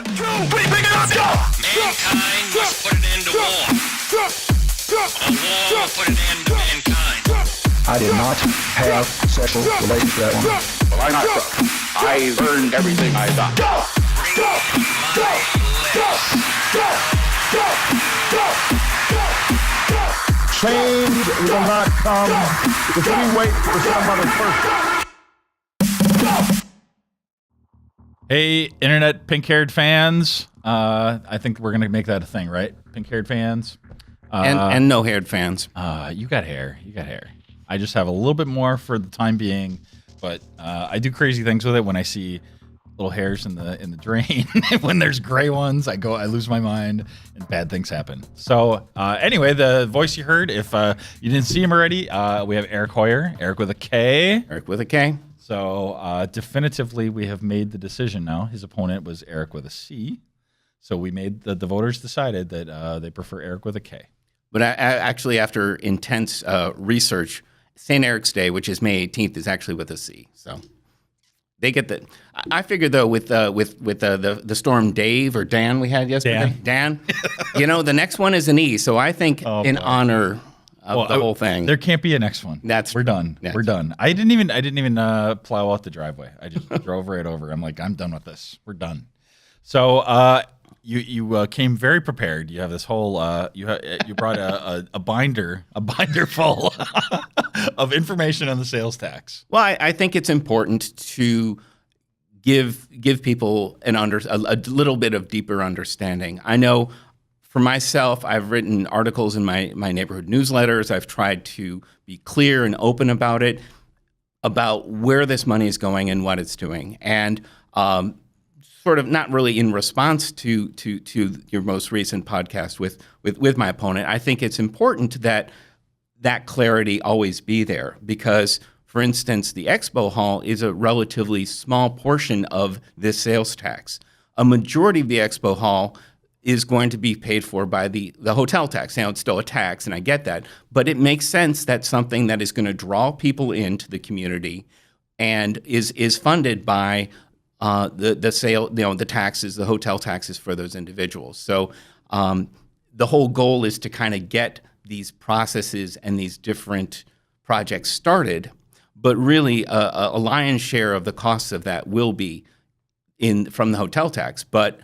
Mankind must put an end to war. A war will put an end to mankind. I did not have sexual relations with that woman. Well, I'm not drunk. I learned everything I got. Change will not come if we wait for some other person. Hey, internet pink-haired fans. I think we're going to make that a thing, right? Pink-haired fans. And no-haired fans. You got hair. You got hair. I just have a little bit more for the time being, but I do crazy things with it when I see little hairs in the drain. When there's gray ones, I lose my mind, and bad things happen. So anyway, the voice you heard, if you didn't see him already, we have Erik Hoyer, Erik with a K. Erik with a K. So definitively, we have made the decision now. His opponent was Erik with a C. So we made the voters decided that they prefer Erik with a K. But actually, after intense research, St. Eric's Day, which is May 18th, is actually with a C. So they get the. I figured though, with the storm Dave or Dan we had yesterday, Dan, the next one is an E. So I think honor of the whole thing, there can't be a next one. We're done. We're done. I didn't even plow out the driveway. I just drove right over. I'm like, I'm done with this. We're done. So you came very prepared. You have this whole you brought a binder full of information on the sales tax. Well, I think it's important to give people a little bit of deeper understanding. I know for myself, I've written articles in my neighborhood newsletters. I've tried to be clear and open about it, about where this money is going and what it's doing, and sort of not really in response to your most recent podcast with my opponent. I think it's important that clarity always be there because, for instance, the Expo Hall is a relatively small portion of this sales tax. A majority of the Expo Hall is going to be paid for by the hotel tax. Now, it's still a tax, and I get that, but it makes sense that something that is going to draw people into the community and is funded by the sale, the taxes, the hotel taxes for those individuals. So the whole goal is to kind of get these processes and these different projects started, but really a lion's share of the costs of that will be from the hotel tax. But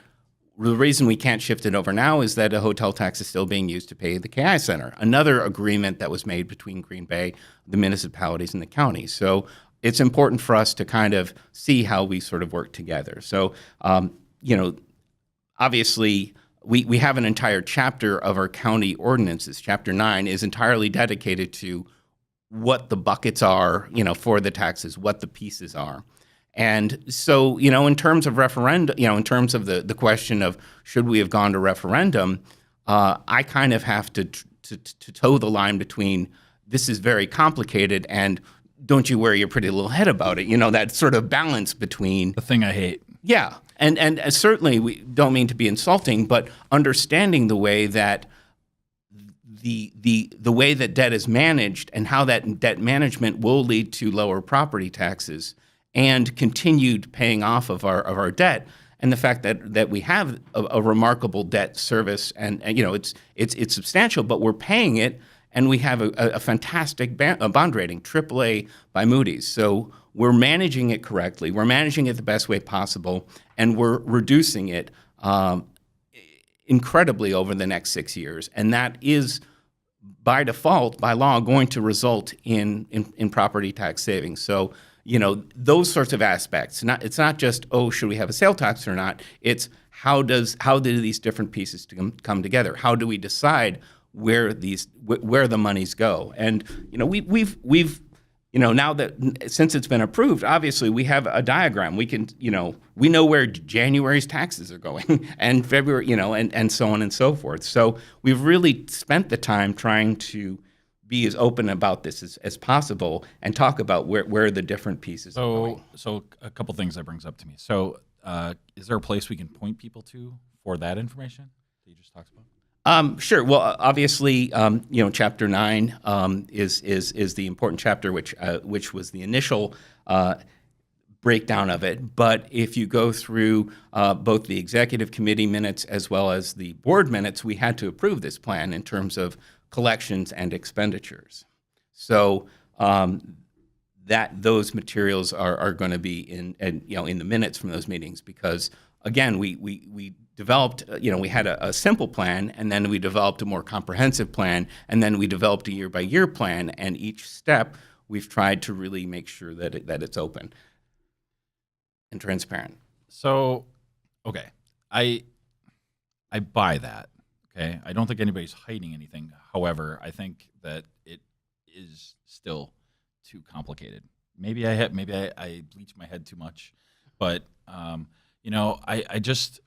the reason we can't shift it over now is that a hotel tax is still being used to pay the KI Center, another agreement that was made between Green Bay, the municipalities, and the county. So it's important for us to kind of see how we sort of work together. So, obviously, we have an entire chapter of our county ordinances. Chapter 9 is entirely dedicated to what the buckets are, for the taxes, what the pieces are. And so, in terms of referendum, in terms of the question of should we have gone to referendum, I kind of have to toe the line between this is very complicated and don't you wear your pretty little head about it? That sort of balance between The thing I hate. Yeah, and certainly we don't mean to be insulting, but understanding the way that the way that debt is managed and how that debt management will lead to lower property taxes and continued paying off of our debt, and the fact that we have a remarkable debt service and it's substantial, but we're paying it. And we have a fantastic bond rating, AAA by Moody's. So we're managing it correctly. We're managing it the best way possible, and we're reducing it incredibly over the next 6 years. And that is, by default, by law, going to result in property tax savings. So, those sorts of aspects. It's not just, should we have a sale tax or not? It's how do these different pieces come together? How do we decide where the monies go? And we've now that since it's been approved, obviously we have a diagram. We can we know where January's taxes are going and February and so on and so forth. So we've really spent the time trying to be as open about this as possible and talk about where the different pieces are going. So a couple things that brings up to me. So is there a place we can point people to for that information that you just talked about? Sure. Well, obviously, Chapter 9 is the important chapter, which was the initial breakdown of it. But if you go through both the executive committee minutes as well as the board minutes, we had to approve this plan in terms of collections and expenditures. So that those materials are going to be in the minutes from those meetings, because again, we developed, we had a simple plan, and then we developed a more comprehensive plan, and then we developed a year-by-year plan, and each step we've tried to really make sure that it's open and transparent. So, okay, I buy that. Okay, I don't think anybody's hiding anything. However, I think that it is still too complicated. Maybe I bleach my head too much, but I just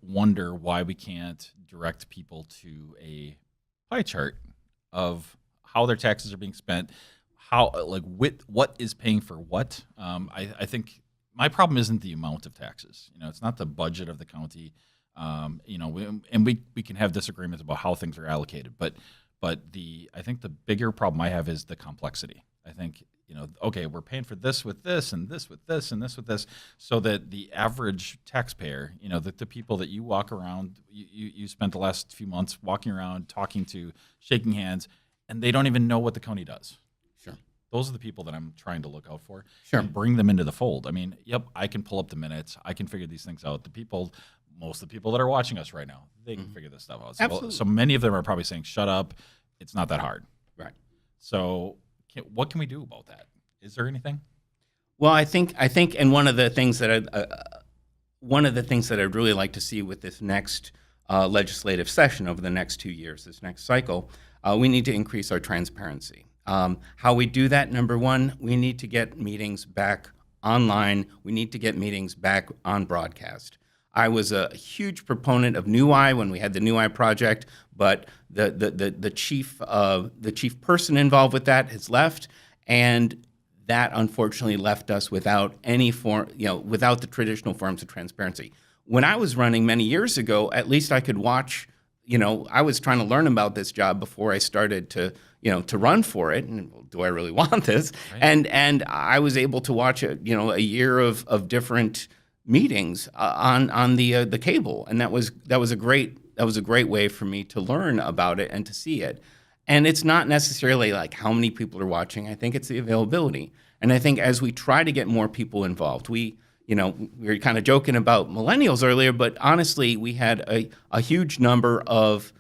wonder why we can't direct people to a pie chart of how their taxes are being spent, what is paying for what. I think my problem isn't the amount of taxes. It's not the budget of the county. We can have disagreements about how things are allocated, but I think the bigger problem I have is the complexity. I think, okay, we're paying for this with this and this with this and this with this, so that the average taxpayer, the people that you walk around, you spent the last few months walking around, talking to, shaking hands, and they don't even know what the county does. Sure. Those are the people that I'm trying to look out for. Sure. And bring them into the fold. I mean, yep, I can pull up the minutes. I can figure these things out. Most of the people that are watching us right now, they can figure this stuff out. Absolutely. So many of them are probably saying, shut up. It's not that hard. Right. So what can we do about that? Is there anything? Well, I think, and one of the things that I'd really like to see with this next legislative session over the next 2 years, this next cycle, we need to increase our transparency. How we do that, number one, we need to get meetings back online. We need to get meetings back on broadcast. I was a huge proponent of New Eye when we had the New Eye project, but the chief person involved with that has left, and that unfortunately left us without any form, without the traditional forms of transparency. When I was running many years ago, at least I could watch. I was trying to learn about this job before I started to run for it. And do I really want this? Right. And I was able to watch a year of different meetings on the cable, and that was a great way for me to learn about it and to see it. And it's not necessarily like how many people are watching. I think it's the availability. And I think as we try to get more people involved, we were kind of joking about millennials earlier, but honestly, we had a huge number of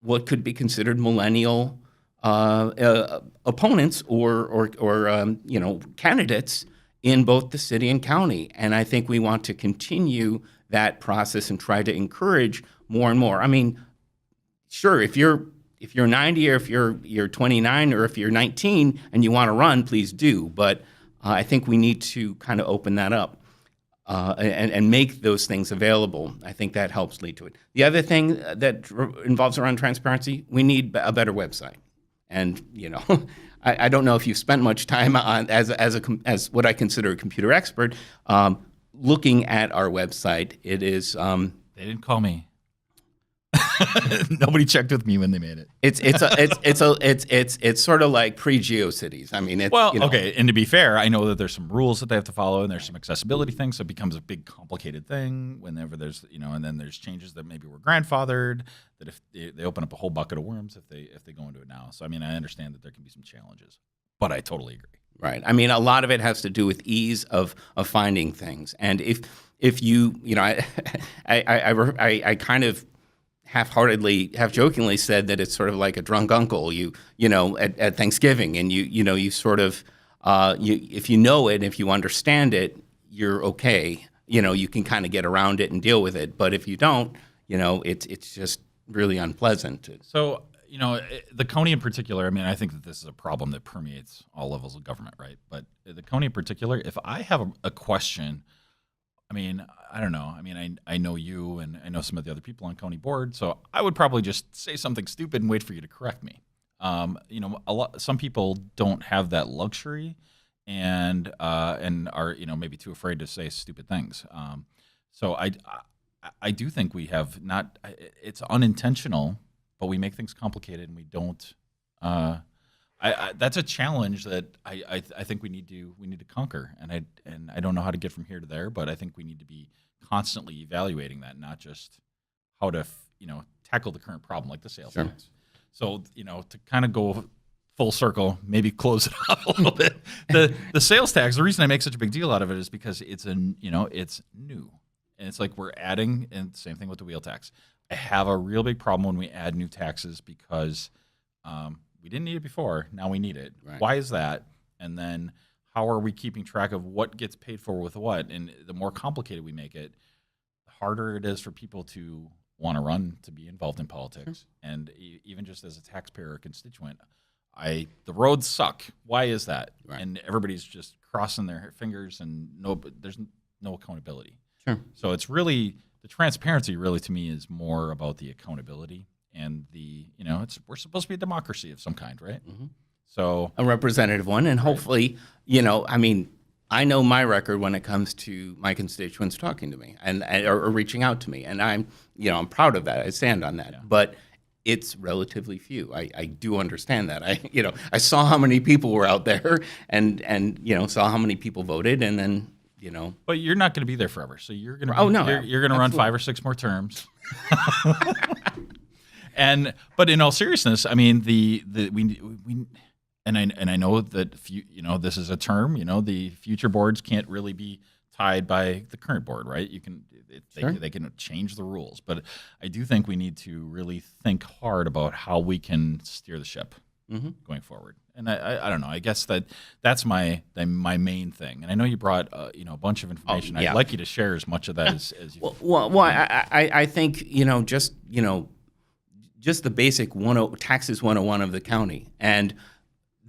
what could be considered millennial opponents or candidates in both the city and county. And I think we want to continue that process and try to encourage more and more. I mean, sure, if you're 90 or if you're 29 or if you're 19 and you want to run, please do. But I think we need to kind of open that up and make those things available. I think that helps lead to it. The other thing that involves around transparency, we need a better website. And I don't know if you've spent much time on as what I consider a computer expert looking at our website. It is. They didn't call me. Nobody checked with me when they made it. It's sort of like pre-GeoCities. I mean, okay. And to be fair, I know that there's some rules that they have to follow, and there's some accessibility things, so it becomes a big, complicated thing whenever there's and then there's changes that maybe were grandfathered. That if they open up a whole bucket of worms if they go into it now. So I mean, I understand that there can be some challenges, but I totally agree. Right. I mean, a lot of it has to do with ease of finding things, and if you I kind of half jokingly said that it's sort of like a drunk uncle, at Thanksgiving, and you sort of, if you know it, if you understand it, you're okay. You can kind of get around it and deal with it. But if you don't, it's just really unpleasant. So, the county in particular, I mean, I think that this is a problem that permeates all levels of government, right? But the county in particular, if I have a question, I mean, I don't know. I mean, I know you and I know some of the other people on county board, so I would probably just say something stupid and wait for you to correct me. Some people don't have that luxury and are maybe too afraid to say stupid things. So I do think we have it's unintentional, but we make things complicated and we don't That's a challenge that I think we need to conquer, and I don't know how to get from here to there, but I think we need to be constantly evaluating that, not just how to tackle the current problem like the sales tax. So to kind of go full circle, maybe close it up a little bit. The sales tax. The reason I make such a big deal out of it is because it's it's new, and it's like we're adding, and same thing with the wheel tax. I have a real big problem when we add new taxes because we didn't need it before. Now we need it. Right. Why is that? And then how are we keeping track of what gets paid for with what? And the more complicated we make it, the harder it is for people to want to run, to be involved in politics. And even just as a taxpayer or constituent, the roads suck. Why is that? Right. And everybody's just crossing their fingers, and there's no accountability. Sure. So it's really, the transparency really to me is more about the accountability. And we're supposed to be a democracy of some kind, right? Mm-hmm. So a representative one, and hopefully, I know my record when it comes to my constituents talking to me or reaching out to me, and I'm proud of that. I stand on that, but it's relatively few. I do understand that. I saw how many people were out there, and saw how many people voted, and then. But you're not going to be there forever, so you're going to. You're going to run 5 or 6 more terms. But in all seriousness, I mean, I know that this is a term. The future boards can't really be tied by the current board, right? They can change the rules, but I do think we need to really think hard about how we can steer the ship going forward. And I don't know. I guess that's my main thing. And I know you brought a bunch of information. I'd like you to share as much of that as you. Well, I think just the basic taxes 101 of the county and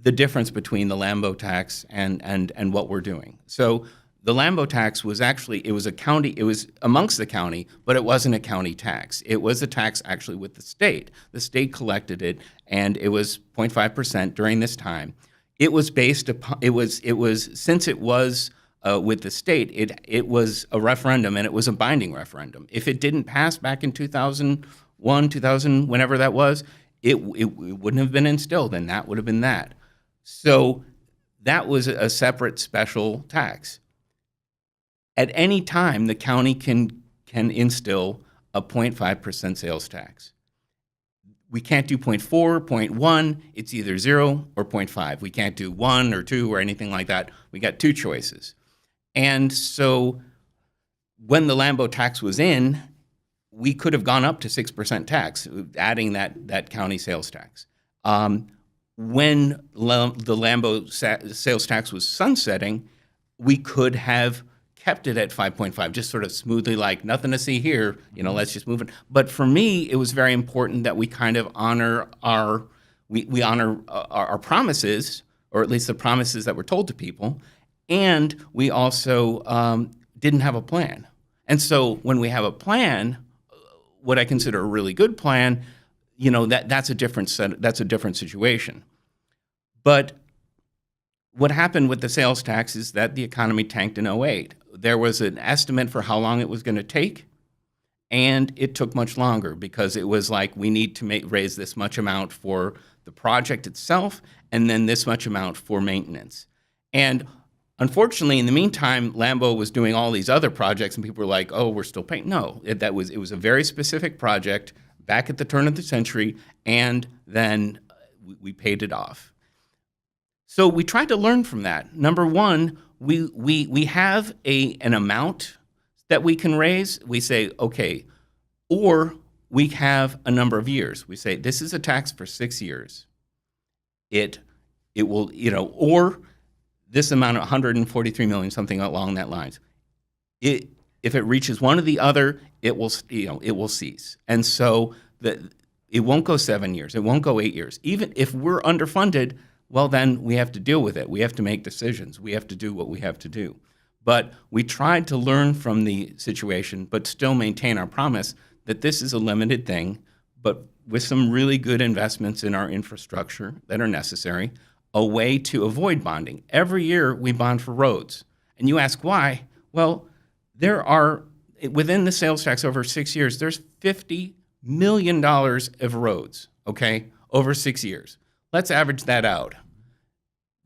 the difference between the Lambo tax and what we're doing. So the Lambo tax was actually, it was amongst the county, but it wasn't a county tax. It was a tax actually with the state. The state collected it, and it was 0.5% during this time. It was based upon, since it was with the state, it was a referendum, and it was a binding referendum. If it didn't pass back in 2001, 2000, whenever that was, it wouldn't have been instilled, and that would have been that. So that was a separate special tax. At any time, the county can instill a 0.5% sales tax. We can't do 0.4, 0.1. It's either 0 or 0.5. We can't do 1 or 2 or anything like that. We got 2 choices. And so when the Lambo tax was in, we could have gone up to 6% tax, adding that county sales tax. When the Lambo sales tax was sunsetting, we could have kept it at 5.5, just sort of smoothly, like nothing to see here, let's just move it. But for me, it was very important that we kind of honor our promises, or at least the promises that were told to people, and we also didn't have a plan. And so when we have a plan, what I consider a really good plan, that's a different situation. But what happened with the sales tax is that the economy tanked in 2008. There was an estimate for how long it was going to take, and it took much longer because it was like we need to raise this much amount for the project itself and then this much amount for maintenance. And unfortunately, in the meantime, Lambo was doing all these other projects, and people were like, oh, we're still paying. No, it was a very specific project back at the turn of the century, and then we paid it off. So we tried to learn from that. Number one, we have an amount that we can raise. We say, okay, or we have a number of years. We say, this is a tax for 6 years. It will, or this amount of 143 million, something along that lines. If it reaches one or the other, it will cease. And so it won't go 7 years. It won't go 8 years. Even if we're underfunded, well, then we have to deal with it. We have to make decisions. We have to do what we have to do. But we tried to learn from the situation, but still maintain our promise that this is a limited thing, but with some really good investments in our infrastructure that are necessary, a way to avoid bonding. Every year we bond for roads. And you ask why? Well, there are, within the sales tax over 6 years, there's $50 million of roads, okay, over 6 years. let's average that out.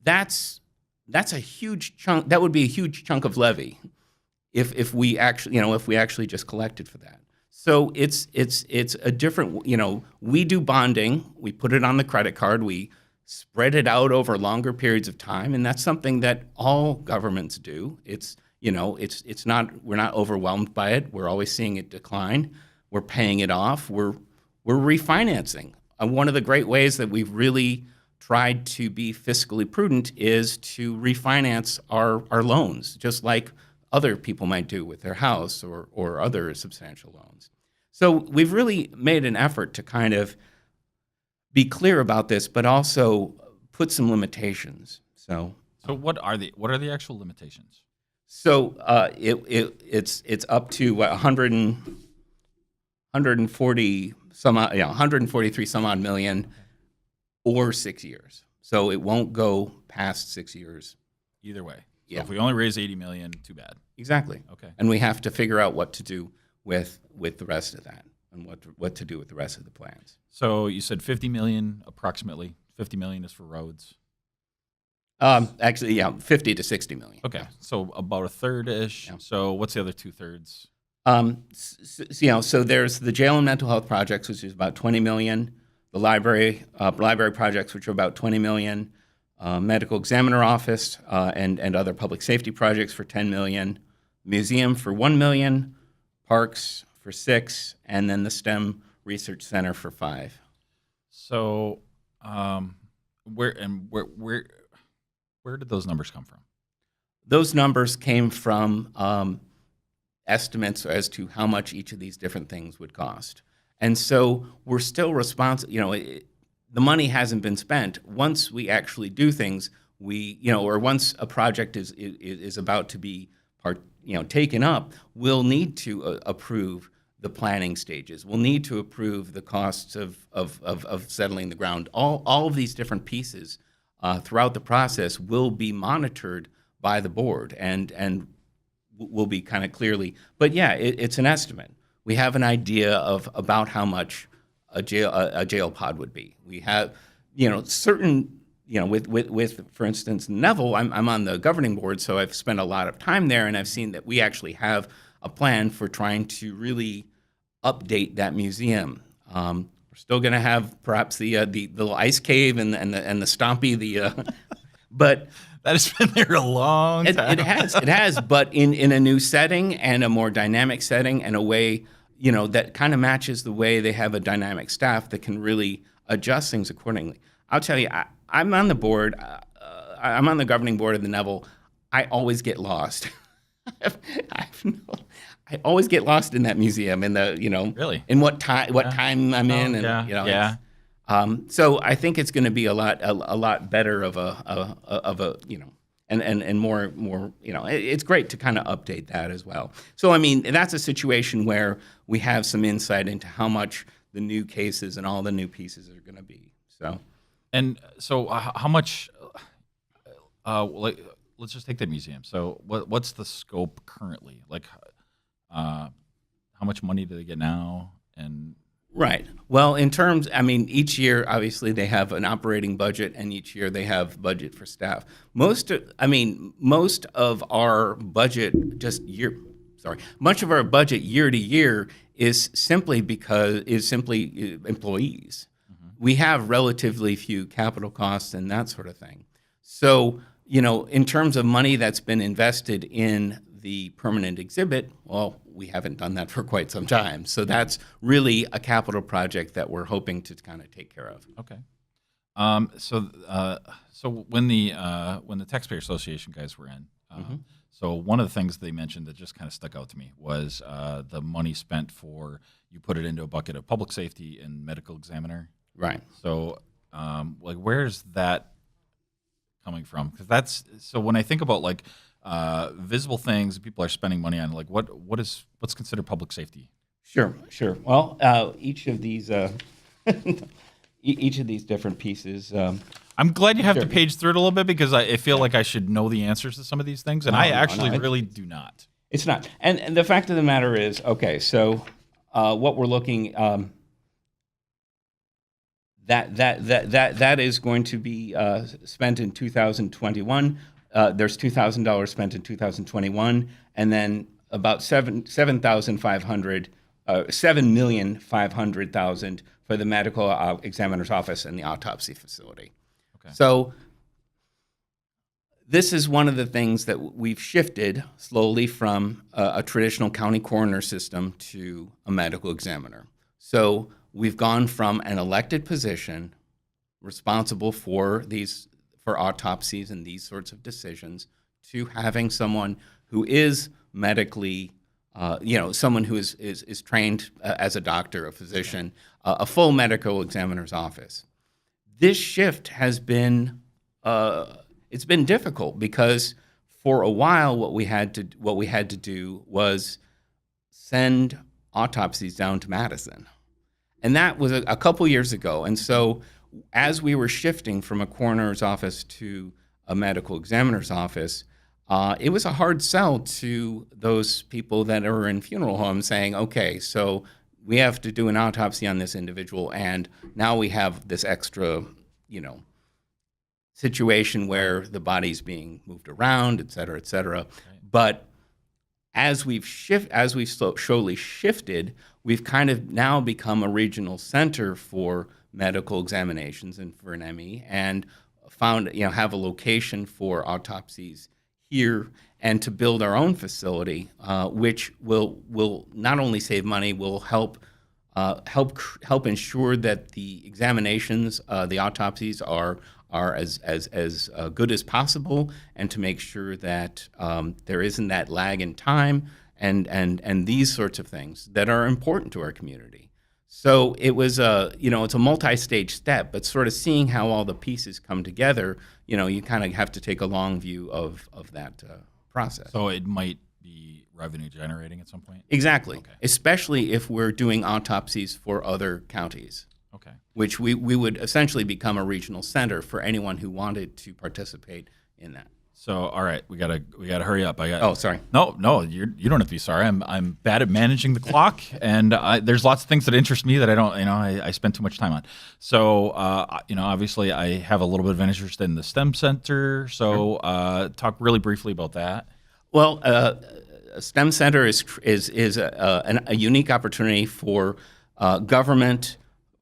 That's a huge chunk. That would be a huge chunk of levy if we actually just collected for that. So it's a different, we do bonding, we put it on the credit card, we spread it out over longer periods of time, and that's something that all governments do. It's not, we're not overwhelmed by it. We're always seeing it decline. We're paying it off. We're refinancing. One of the great ways that we've really tried to be fiscally prudent is to refinance our loans, just like other people might do with their house or other substantial loans. So we've really made an effort to kind of be clear about this, but also put some limitations. So what are the actual limitations? So it's up to 143 some odd million, or 6 years. So it won't go past 6 years. Either way. So Yeah. if we only raise 80 million, too bad. Exactly. Okay. And we have to figure out what to do with the rest of that, and what to do with the rest of the plans. So you said 50 million approximately. 50 million is for roads. Actually, 50 to 60 million. Okay. So about a third-ish. Yeah. So what's the other 2/3? So there's the jail and mental health projects, which is about 20 million. The library projects, which are about 20 million. Medical examiner office and other public safety projects for 10 million. Museum for 1 million. Parks for 6, and then the STEM Research Center for 5. So where did those numbers come from? Those numbers came from estimates as to how much each of these different things would cost. And so we're still responsible. The money hasn't been spent. Once we actually do things, or once a project is about to be taken up, we'll need to approve the planning stages. We'll need to approve the costs of settling the ground. All of these different pieces throughout the process will be monitored by the board and will be kind of clearly. But yeah, it's an estimate. We have an idea of about how much a jail pod would be. We have certain. With for instance, Neville, I'm on the governing board, so I've spent a lot of time there, and I've seen that we actually have a plan for trying to really update that museum. We're still going to have perhaps the little ice cave and the Stompy, but That has been there a long time. It has, but in a new setting and a more dynamic setting, and a way that kind of matches the way they have a dynamic staff that can really adjust things accordingly. I'll tell you, I'm on the board. I'm on the governing board of the Neville. I always get lost. I always get lost in that museum, in the Really? in what time I'm in, and yeah. So I think it's going to be a lot better of a and more it's great to kind of update that as well. So I mean, that's a situation where we have some insight into how much the new cases and all the new pieces are going to be. So. And so, how much? Let's just take the museum. So, what's the scope currently? Like, how much money do they get now? And Right. Well, in terms, each year, obviously, they have an operating budget, and each year they have budget for staff. Most of our budget much of our budget year to year is simply employees. We have relatively few capital costs and that sort of thing. So, in terms of money that's been invested in the permanent exhibit, well, we haven't done that for quite some time. So that's really a capital project that we're hoping to kind of take care of. okay. So when the Taxpayer Association guys were in, so one of the things they mentioned that just kind of stuck out to me was the money spent you put it into a bucket of public safety and medical examiner. Right. So, where's that coming from? Because so when I think about visible things people are spending money on, what's considered public safety? Sure. Well, each of these different pieces. I'm glad you have Sure. to page through it a little bit, because I feel like I should know the answers to some of these things, and I actually really do not. It's not. And the fact of the matter is, okay, so what we're looking that is going to be spent in 2021. There's $2,000 spent in 2021, and then about $7,500,000 for the medical examiner's office and the autopsy facility. Okay. So this is one of the things that we've shifted slowly from a traditional county coroner system to a medical examiner. So we've gone from an elected position responsible for autopsies and these sorts of decisions to having someone who is medically, someone who is trained as a doctor, a physician, a full medical examiner's office. This shift has been it's been difficult because for a while what we had to do was send autopsies down to Madison, and that was a couple years ago. And so as we were shifting from a coroner's office to a medical examiner's office, it was a hard sell to those people that are in funeral homes saying, okay, so we have to do an autopsy on this individual, and now we have this extra, situation where the body's being moved around, et cetera, et cetera. Right. But as we've slowly shifted, we've kind of now become a regional center for medical examinations and for an ME, and have a location for autopsies here, and to build our own facility, which will not only save money, will help ensure that the examinations, the autopsies are as good as possible, and to make sure that there isn't that lag in time, and these sorts of things that are important to our community. So it was it's a multi-stage step, but sort of seeing how all the pieces come together, you kind of have to take a long view of that process. So it might be revenue generating at some point? Exactly, okay. Especially if we're doing autopsies for other counties. Okay. Which we would essentially become a regional center for anyone who wanted to participate in that. So, all right, we gotta hurry up. Oh, sorry. No, you don't have to be sorry. I'm bad at managing the clock, and there's lots of things that interest me that I don't, I spend too much time on. So, obviously, I have a little bit of interest in the STEM Center. So, talk really briefly about that. Well, a STEM Center is a unique opportunity for government,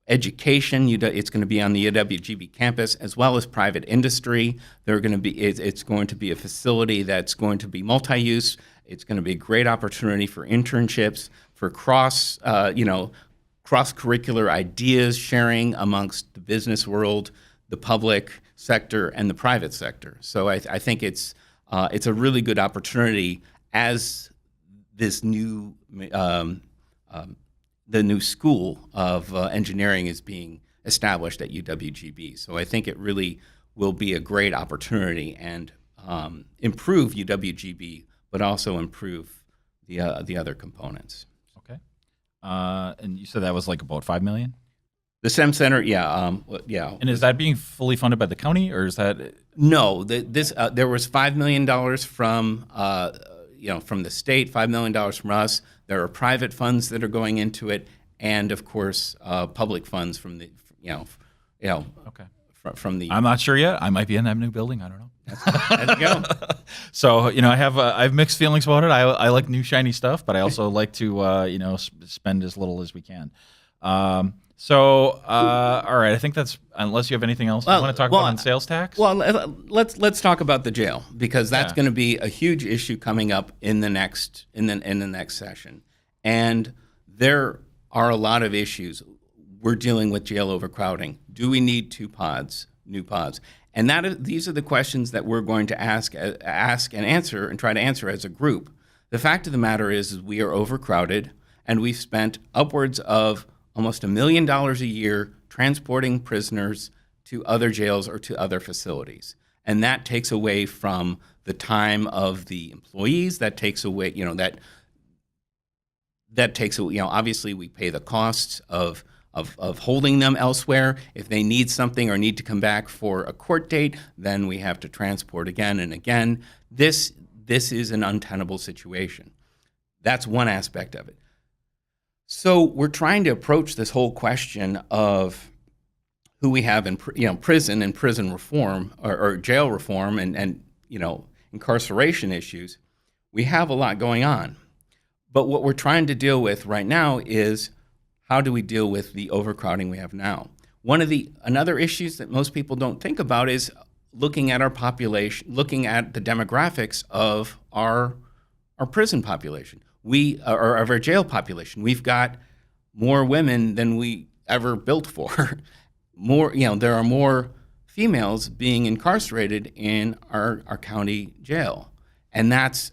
education. It's going to be on the UWGB campus, as well as private industry. It's going to be a facility that's going to be multi-use. It's going to be a great opportunity for internships, for cross-curricular ideas sharing amongst the business world, the public sector, and the private sector. So I think it's a really good opportunity as this new the new school of engineering is being established at UWGB. So I think it really will be a great opportunity and improve UWGB, but also improve the other components. Okay. And you said that was like about $5 million? The STEM Center, yeah. And is that being fully funded by the county, or is that? No, there was $5 million from the state, $5 million from us. There are private funds that are going into it, and of course, public funds from the, Okay. From the. I'm not sure yet. I might be in that new building. I don't know. There you go. So I have mixed feelings about it. I like new shiny stuff, but I also like to spend as little as we can. All right. I think that's, unless you have anything else you want to talk about on sales tax. Well, let's talk about the jail, because that's going to be a huge issue coming up in the next session, and there are a lot of issues. We're dealing with jail overcrowding. Do we need new pods? And these are the questions that we're going to ask and answer and try to answer as a group. The fact of the matter is we are overcrowded, and we've spent upwards of almost $1 million a year transporting prisoners to other jails or to other facilities. And that takes away from the time of the employees. That takes away, obviously we pay the costs of holding them elsewhere. If they need something or need to come back for a court date, then we have to transport again and again. This is an untenable situation. That's one aspect of it. So we're trying to approach this whole question of who we have in prison and prison reform or jail reform and incarceration issues, we have a lot going on. But what we're trying to deal with right now is how do we deal with the overcrowding we have now? Another issues that most people don't think about is looking at our population, looking at the demographics of our prison population. Or of our jail population. We've got more women than we ever built for. There are more females being incarcerated in our county jail, and that's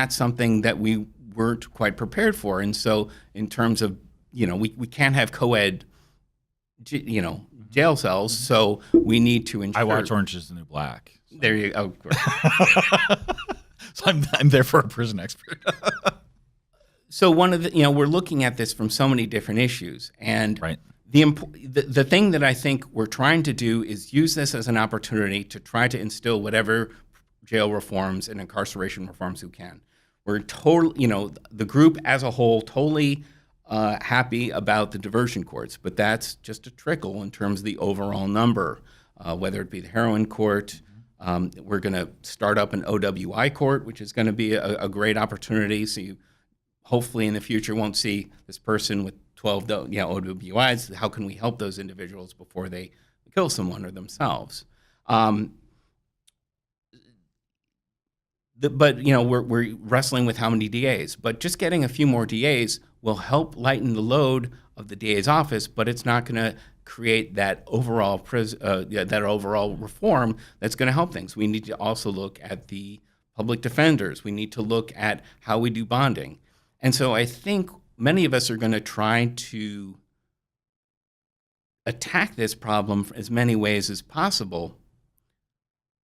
something that we weren't quite prepared for. And so, in terms of we can't have co-ed, jail cells, so we need to ensure. I watch Orange is the New Black. So. There you go. So I'm there for a prison expert. So we're looking at this from so many different issues, and right. The thing that I think we're trying to do is use this as an opportunity to try to instill whatever jail reforms and incarceration reforms we can. We're the group as a whole totally happy about the diversion courts, but that's just a trickle in terms of the overall number, whether it be the heroin court. We're going to start up an OWI court, which is going to be a great opportunity. So you hopefully in the future won't see this person with 12 OWIs. How can we help those individuals before they kill someone or themselves? But we're wrestling with how many DAs. But just getting a few more DAs will help lighten the load of the DA's office, but it's not going to create that overall reform that's going to help things. We need to also look at the public defenders. We need to look at how we do bonding. And so I think many of us are going to try to attack this problem as many ways as possible,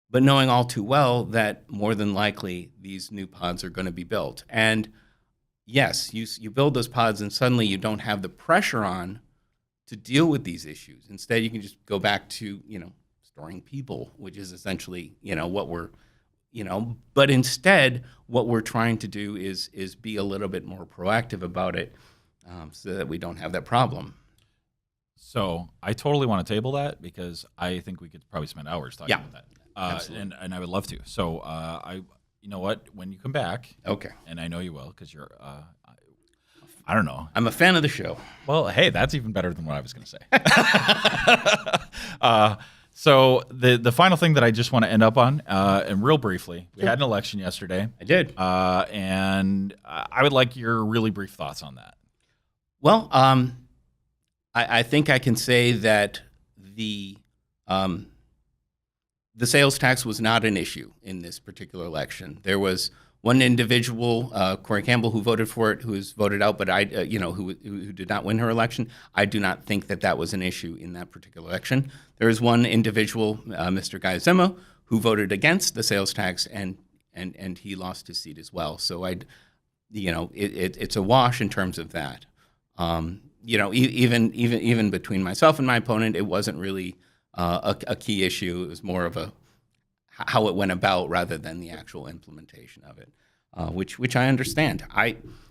but knowing all too well that more than likely these new pods are going to be built. And yes, you build those pods and suddenly you don't have the pressure on to deal with these issues. Instead, you can just go back to, storing people, which is essentially, what we're, but instead what we're trying to do is be a little bit more proactive about it so that we don't have that problem. So I totally want to table that because I think we could probably spend hours talking about that. Absolutely. And I would love to. So you know what, when you come back, okay, and I know you will because you're, I don't know. I'm a fan of the show. Well, hey, that's even better than what I was going to say. So the final thing that I just want to end up on, and real briefly, we had an election yesterday. I did. And I would like your really brief thoughts on that. Well, I think I can say that the sales tax was not an issue in this particular election. There was one individual, Corey Campbell, who voted for it, who was voted out, but who did not win her election. I do not think that was an issue in that particular election. There is one individual, Mr. Guy Zimmo, who voted against the sales tax, and he lost his seat as well. So it's a wash in terms of that. Even between myself and my opponent, it wasn't really a key issue. It was more of how it went about rather than the actual implementation of it, which I understand.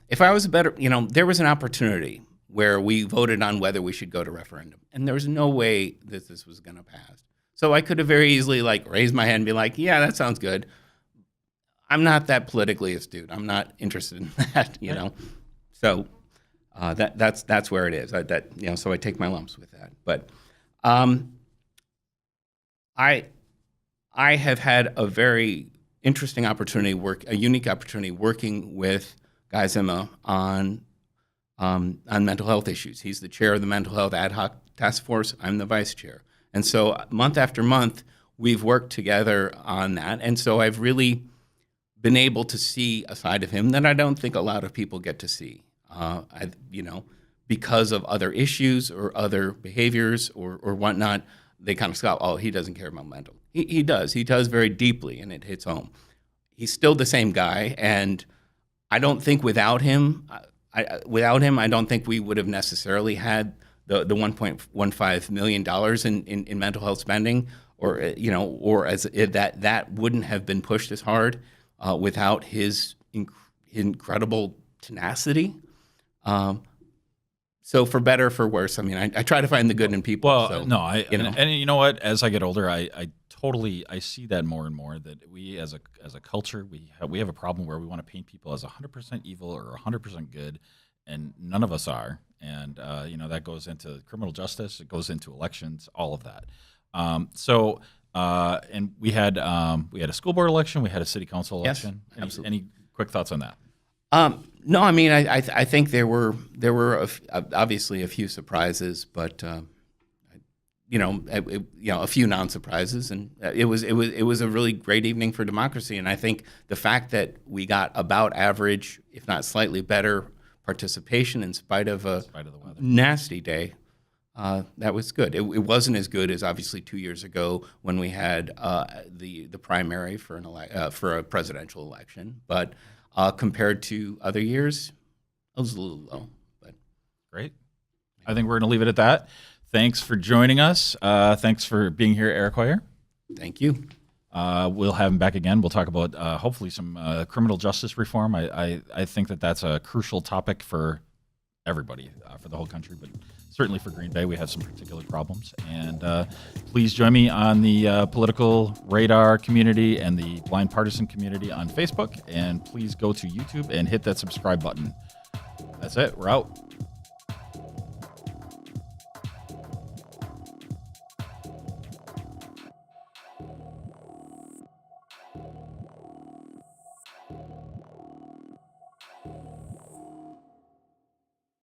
If I was there was an opportunity where we voted on whether we should go to referendum, and there was no way that this was going to pass. So I could have very easily raised my hand and be like, yeah, that sounds good. I'm not that politically astute. I'm not interested in that, So that's where it is. So I take my lumps with that. But I have had a very interesting opportunity, a unique opportunity working with Guy Zimmo on mental health issues. He's the chair of the Mental Health Ad Hoc Task Force. I'm the vice chair. And so month after month, we've worked together on that. And so I've really been able to see a side of him that I don't think a lot of people get to see, because of other issues or other behaviors or whatnot. They kind of scoff, oh, he doesn't care about mental. He does. He does very deeply, and it hits home. He's still the same guy, and I don't think without him, I don't think we would have necessarily had the $1.15 million in mental health spending, or that wouldn't have been pushed as hard without his incredible tenacity. So for better or for worse, I mean, I try to find the good in people. Well, so, no, you know. and you know what? As I get older, I totally see that more and more, that we as a culture we have a problem where we want to paint people as 100% evil or 100% good, and none of us are. And that goes into criminal justice, it goes into elections, all of that. And we had a school board election, we had a city council election. Yes, absolutely. Any quick thoughts on that? No, I mean, I think there were obviously a few surprises, but a few non-surprises, and it was a really great evening for democracy. And I think the fact that we got about average, if not slightly better, participation in spite of a the weather. nasty day, that was good. It wasn't as good as obviously 2 years ago when we had the primary for a presidential election, but compared to other years, it was a little low. But great. I think we're going to leave it at that. Thanks for joining us. Thanks for being here, Erik Hoyer. Thank you. We'll have him back again. We'll talk about hopefully some criminal justice reform. I think that's a crucial topic for everybody, for the whole country, but certainly for Green Bay, we have some particular problems. And please join me on the Political Radar community and the Blind Partisan community on Facebook. And please go to YouTube and hit that subscribe button. That's it. We're out.